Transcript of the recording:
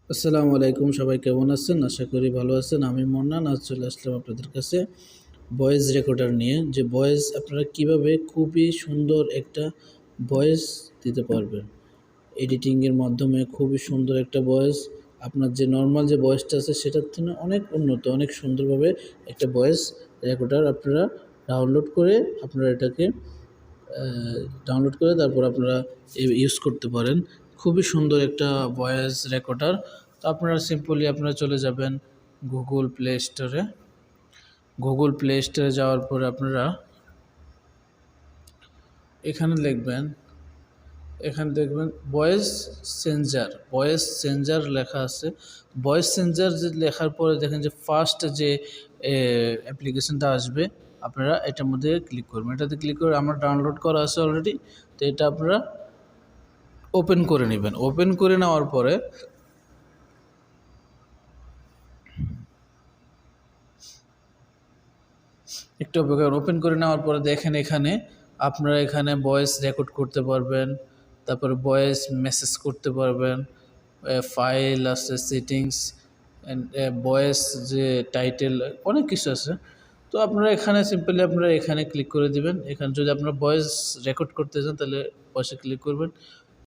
আসসালামু আলাইকুম, সবাই কেমন আছেন? আশা করি ভালো আছেন। আমি মন্নান, আজ চলে আসলাম আপনাদের কাছে ভয়েস রেকর্ডার নিয়ে। যে ভয়েস আপনারা কিভাবে খুবই সুন্দর একটা ভয়েস দিতে পারবেন। এডিটিংয়ের মাধ্যমে খুবই সুন্দর একটা ভয়েস, আপনার যে নর্মাল যে ভয়েসটা আছে সেটার থেকে অনেক উন্নত, অনেক সুন্দরভাবে একটা ভয়েস রেকর্ডার আপনারা ডাউনলোড করে আপনারা এটাকে ডাউনলোড করে তারপর আপনারা ইউজ করতে পারেন। খুবই সুন্দর একটা ভয়েস রেকর্ডার। তো আপনারা সিম্পলি আপনারা চলে যাবেন গুগল প্লে স্টোরে। গুগল প্লে স্টোরে যাওয়ার পরে আপনারা এখানে লিখবেন, এখানে দেখবেন ভয়েস চেঞ্জার লেখা আছে। ভয়েস চেঞ্জার যে লেখার পরে দেখেন যে ফার্স্ট যে অ্যাপ্লিকেশনটা আসবে, আপনারা এটার মধ্যে ক্লিক করবেন। এটাতে ক্লিক করে আমার ডাউনলোড করা আছে অলরেডি। তো এটা আপনারা ওপেন করে নেবেন। ওপেন করে নেওয়ার পরে একটু অপেক্ষা, ওপেন করে নেওয়ার পরে দেখেন এখানে আপনারা এখানে ভয়েস রেকর্ড করতে পারবেন, তারপরে ভয়েস মেসেজ করতে পারবেন, ফাইল আছে, সেটিংস, ভয়েস যে টাইটেল, অনেক কিছু আছে। তো আপনারা এখানে সিম্পলি আপনারা এখানে ক্লিক করে দিবেন। এখানে যদি আপনারা ভয়েস রেকর্ড করতে চান তাহলে ভয়েসে ক্লিক করবেন।